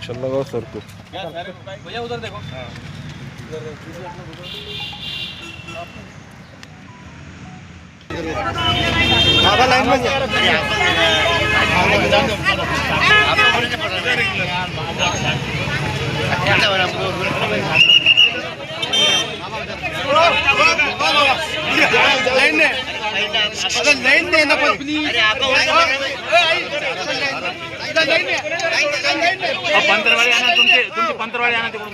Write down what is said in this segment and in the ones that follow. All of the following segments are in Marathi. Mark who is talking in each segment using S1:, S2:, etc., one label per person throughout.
S1: लगाओ सर को।
S2: भैया उधर देखो।
S3: बाबा लाइन में लाइन दे ना प्लीज।
S2: पंतरवाडी आणा तुमचे पंतरवाडी आणा तिकडून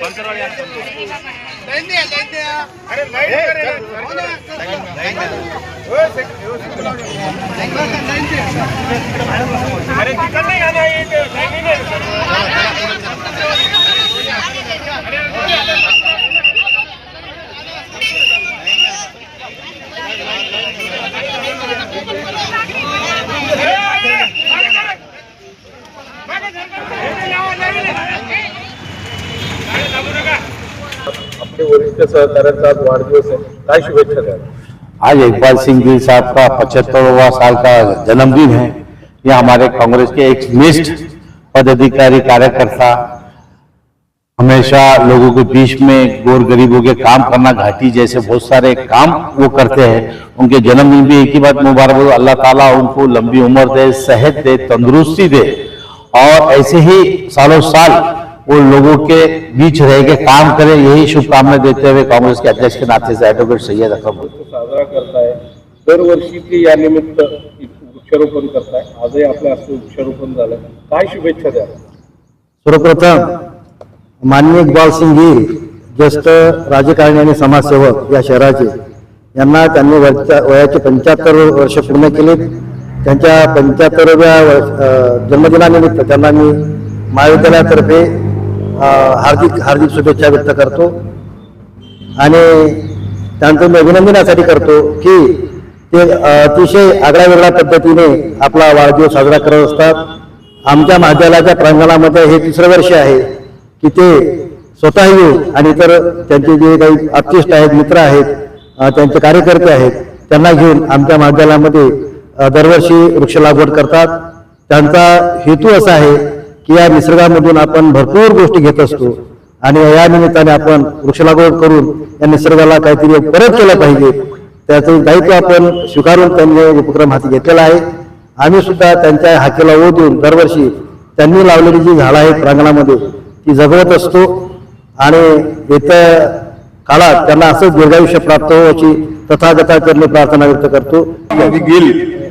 S2: पंतरवाडी आणा
S3: लाइन दे अरे लाइन अरे तिकड़ नहीं आना ये लाइन नहीं
S1: अपने वरिष्ठ सहकार्याचा आज वाढदिवस है, काय शुभेच्छा द्या।
S4: आज इकबाल सिंह गिल साहब का 75वां साल का जन्मदिन है। यह हमारे कांग्रेस के एक निष्ठ पदाधिकारी कार्यकर्ता, हमेशा लोगों के बीच में गोर गरीबों के काम करना, घाटी जैसे बहुत सारे काम वो करते हैं। उनके जन्मदिन भी एक ही बात मुबारक हो, अल्लाह ताला उनको लंबी उम्र दे, सेहत दे, तंदुरुस्ती दे और ऐसे ही सालों साल वो लोगों के बीच रह के काम करे, यही शुभकामनाएं देते हुए कांग्रेस के अध्यक्ष के नाते से एडवोकेट सैयद अकरम
S1: साजरा करताय, दरवर्षी ते या निमित्त वृक्षारोपण करताय, आजही आपल्या हस्ते वृक्षारोपण झालं, काय शुभेच्छा द्या।
S5: सर्वप्रथम माननीय इकबाल सिंह गिल ज्येष्ठ राजकारणी आणि समाजसेवक या शहराचे, यांना त्यांनी वयाचे 75 वर्ष पूर्ण केले। त्यांच्या 75व्या जन्मदिनानिमित्त त्यांना मी महाविद्यालयातर्फे हार्दिक शुभेच्छा व्यक्त करतो आणि त्यांचं मी अभिनंदनासाठी करतो की ते अतिशय आगळ्यावेगळ्या पद्धतीने आपला वाढदिवस साजरा करत असतात। आमच्या महाविद्यालयाच्या प्रांगणामध्ये हे 3रं वर्ष आहे की ते स्वतः येऊन आणि इतर त्यांचे जे काही आर्टिस्ट आहेत, मित्र आहेत, त्यांचे कार्यकर्ते आहेत, त्यांना घेऊन आमच्या महाविद्यालयामध्ये दरवर्षी वृक्ष लागवड करतात। त्यांचा हेतू असा आहे की या निसर्गामधून आपण भरपूर गोष्टी घेत असतो आणि या निमित्ताने आपण वृक्ष लागवड करून या निसर्गाला काहीतरी परत केलं पाहिजे, त्याचं दायित्व आपण स्वीकारून त्यांनी उपक्रम हाती घेतलेला आहे। आम्ही सुद्धा त्यांच्या हाकेला ओढ देऊन दरवर्षी त्यांनी लावलेली जी झाडं आहेत प्रांगणामध्ये ती जगवत असतो आणि येत्या काळात त्यांना असंच दीर्घायुष्य प्राप्त हो अशी तथागताचरणी प्रार्थना व्यक्त करतो।
S4: गिल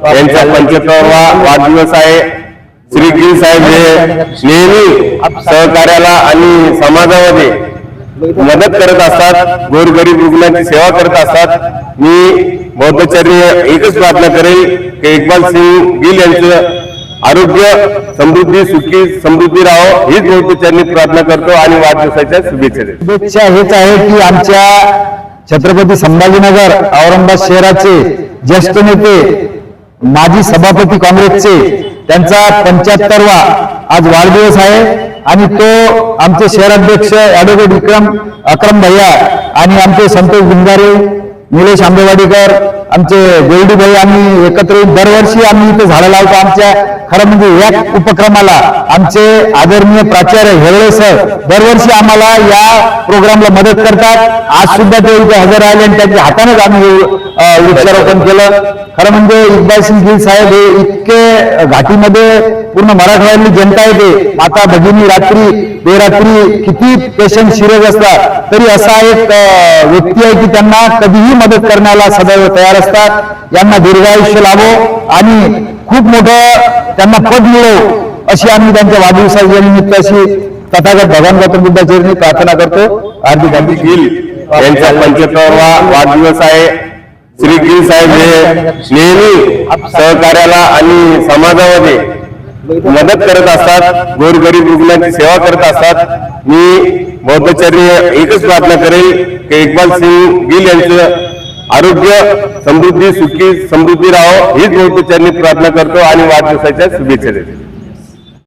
S4: यांचा 75वा वाढदिवस आहे। श्री गिल साहेब हे नेहमी सहकार्याला आणि समाजामध्ये मदत करत असतात, गोरगरीब रुग्णांची सेवा करत असतात। मी बौद्धचर्य एकच प्रार्थना करेल की इकबाल सिंह गिल यांचं आरोग्य समृद्धी, सुखी समृद्धी राहो हीच बौद्धचर्य प्रार्थना करतो आणि वाढदिवसाच्या शुभेच्छा देतो।
S5: शुभेच्छा हेच आहे की आमच्या छत्रपती संभाजीनगर औरंगाबाद शहराचे ज्येष्ठ नेते, माजी सभापती काँग्रेसचे, त्यांचा 75वा आज वाढदिवस आहे आणि तो आमचे शहराध्यक्ष ॲडव्होकेट अकरम भैया आणि आमचे संतोष गुंजारे, निलेश आंबेवाडीकर, आमचे गोल्डी भाई, आम्ही एकत्र दरवर्षी आम्ही इथे झाडं लावतो। आमच्या खरं म्हणजे या उपक्रमाला आमचे आदरणीय प्राचार्य हेरळे सर दरवर्षी आम्हाला या प्रोग्रामला मदत करतात। आज सुद्धा ते इथे हजर राहिले आणि त्यांच्या हातानेच आम्ही वृक्षारोपण केलं। खरं म्हणजे इकबाल सिंह गिल साहेब हे इतके घाटीमध्ये पूर्ण मराठवाड्यातली जनता येते, माता भगिनी रात्री बेरात्री किती पेशंट सिरियस असतात तरी असा एक व्यक्ती आहे की त्यांना कधीही मदत करण्याला सदैव तयार असतात। यांना दीर्घायुष्य लाभो आणि खूप मोठं त्यांना पद मिळो अशी आम्ही त्यांच्या वाढदिवसाच्या निमित्त अशी तथागत भगवान गौतम बुद्धाचरणी प्रार्थना करतो। हार्दिक
S4: गिल यांचा 75वा वाढदिवस आहे। श्री गिल साहेब हे नेहमी सहकार्याला आणि समाजामध्ये मदत करत असतात, गोरगरीब रुग्णांची सेवा करत असतात। मी बौद्धचर्य एकच प्रार्थना करेल की इकबाल सिंह गिल यांचं आरोग्य समृद्धी, सुखी समृद्धी राहो हीच बौद्धचर्य प्रार्थना करतो आणि वाढदिवसाच्या शुभेच्छा देतो।